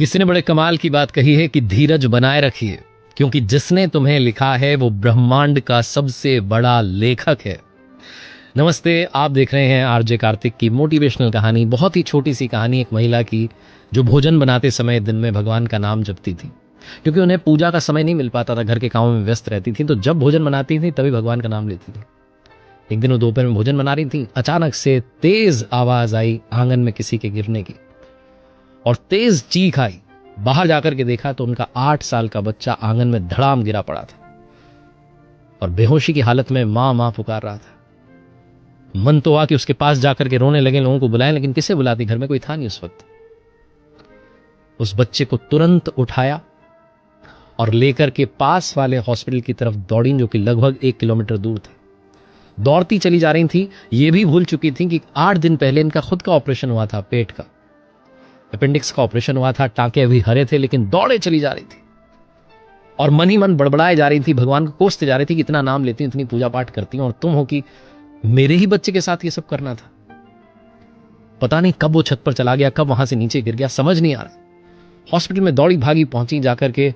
किसी ने बड़े कमाल की बात कही है कि धीरज बनाए रखिए, क्योंकि जिसने तुम्हें लिखा है वो ब्रह्मांड का सबसे बड़ा लेखक है। नमस्ते, आप देख रहे हैं आरजे कार्तिक की मोटिवेशनल कहानी। बहुत ही छोटी सी कहानी एक महिला की जो भोजन बनाते समय दिन में भगवान का नाम जपती थी, क्योंकि उन्हें पूजा का समय नहीं मिल पाता था, घर के कामों में व्यस्त रहती थी। तो जब भोजन बनाती थी तभी भगवान का नाम लेती थी। एक दिन वो दोपहर में भोजन बना रही थी, अचानक से तेज आवाज आई आंगन में किसी के गिरने की, और तेज चीख आई। बाहर जाकर के देखा तो उनका 8 साल का बच्चा आंगन में धड़ाम गिरा पड़ा था और बेहोशी की हालत में मां मां पुकार रहा था। मन तो हुआ कि उसके पास जाकर के रोने लगे, लोगों को बुलाएं, लेकिन किसे बुलाती, घर में कोई था नहीं उस वक्त। उस बच्चे को तुरंत उठाया और लेकर के पास वाले हॉस्पिटल की तरफ दौड़ी, जो कि लगभग 1 किलोमीटर दूर थे। दौड़ती चली जा रही थी, ये भी भूल चुकी थी कि 8 दिन पहले इनका खुद का ऑपरेशन हुआ था, पेट का अपेंडिक्स का ऑपरेशन हुआ था। टांके अभी हरे थे, लेकिन दौड़े चली जा रही थी और मन ही मन बड़बड़ाए जा रही थी, भगवान को कोसते जा रही थी कि इतना नाम लेती हूं, इतनी पूजा पाठ करती हूं, और तुम हो कि मेरे ही बच्चे के साथ ये सब करना था। पता नहीं कब वो छत पर चला गया, कब वहां से नीचे गिर गया, समझ नहीं आ रहा। हॉस्पिटल में दौड़ी भागी पहुंची, जाकर के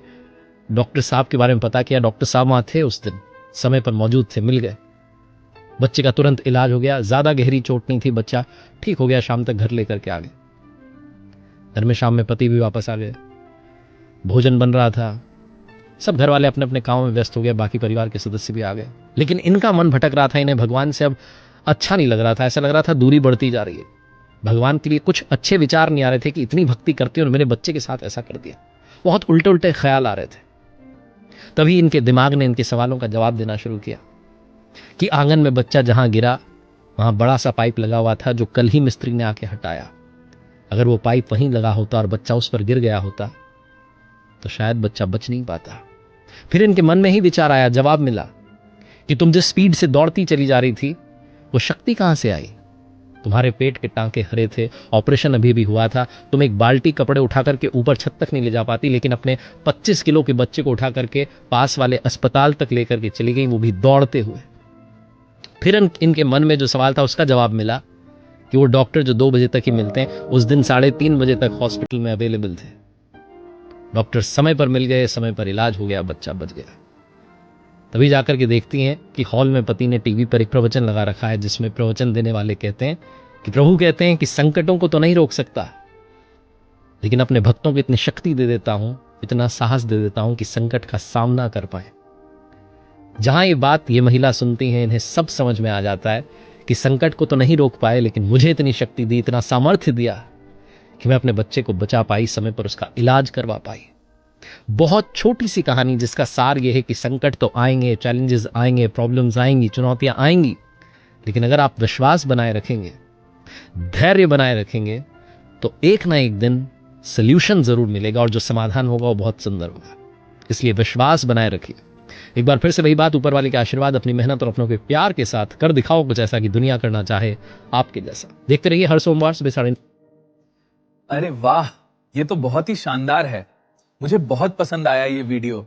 डॉक्टर साहब के बारे में पता किया। डॉक्टर साहब वहां थे, उस दिन समय पर मौजूद थे, मिल गए। बच्चे का तुरंत इलाज हो गया, ज्यादा गहरी चोट नहीं थी, बच्चा ठीक हो गया। शाम तक घर लेकर के आ गए। घर में शाम में पति भी वापस आ गए, भोजन बन रहा था, सब घर वाले अपने अपने काम में व्यस्त हो गए, बाकी परिवार के सदस्य भी आ गए। लेकिन इनका मन भटक रहा था, इन्हें भगवान से अब अच्छा नहीं लग रहा था, ऐसा लग रहा था दूरी बढ़ती जा रही है। भगवान के लिए कुछ अच्छे विचार नहीं आ रहे थे कि इतनी भक्ति करती और मेरे बच्चे के साथ ऐसा कर दिया। बहुत उल्टे उल्टे ख्याल आ रहे थे। तभी इनके दिमाग ने इनके सवालों का जवाब देना शुरू किया कि आंगन में बच्चा जहां गिरा वहां बड़ा सा पाइप लगा हुआ था, जो कल ही मिस्त्री ने आके हटाया। अगर वो पाइप वहीं लगा होता और बच्चा उस पर गिर गया होता तो शायद बच्चा बच नहीं पाता। फिर इनके मन में ही विचार आया, जवाब मिला कि तुम जिस स्पीड से दौड़ती चली जा रही थी वो शक्ति कहां से आई? तुम्हारे पेट के टांके हरे थे, ऑपरेशन अभी भी हुआ था, तुम एक बाल्टी कपड़े उठा करके ऊपर छत तक नहीं ले जा पाती, लेकिन अपने 25 किलो के बच्चे को उठा करके पास वाले अस्पताल तक लेकर के चली गई, वो भी दौड़ते हुए। फिर इनके मन में जो सवाल था उसका जवाब मिला कि वो डॉक्टर जो 2 बजे तक ही मिलते हैं, उस दिन 3:30 बजे तक हॉस्पिटल में अवेलेबल थे। डॉक्टर समय पर मिल गए, समय पर इलाज हो गया, बच्चा बच गया। तभी जाकर के देखती हैं कि हॉल में पति ने टीवी पर एक प्रवचन लगा रखा है, जिसमें प्रवचन देने वाले कहते हैं कि प्रभु कहते हैं कि संकटों को तो नहीं रोक सकता, लेकिन अपने भक्तों को इतनी शक्ति दे देता हूं, इतना साहस दे देता हूं कि संकट का सामना कर पाए। जहां ये बात ये महिला सुनती है, इन्हें सब समझ में आ जाता है कि संकट को तो नहीं रोक पाए, लेकिन मुझे इतनी शक्ति दी, इतना सामर्थ्य दिया कि मैं अपने बच्चे को बचा पाई, समय पर उसका इलाज करवा पाई। बहुत छोटी सी कहानी जिसका सार यह है कि संकट तो आएंगे, चैलेंजेस आएंगे, प्रॉब्लम्स आएंगी, चुनौतियां आएंगी, लेकिन अगर आप विश्वास बनाए रखेंगे, धैर्य बनाए रखेंगे, तो एक ना एक दिन सल्यूशन जरूर मिलेगा, और जो समाधान होगा वो बहुत सुंदर होगा। इसलिए विश्वास बनाए रखिए। एक बार फिर से वही बात, ऊपर वाले के आशीर्वाद, अपनी मेहनत और अपनों के प्यार के साथ कर दिखाओ कुछ ऐसा कि दुनिया करना चाहे आपके जैसा। देखते रहिए हर सोमवार सुबह 9:30। अरे वाह, ये तो बहुत ही शानदार है। मुझे बहुत पसंद आया ये वीडियो।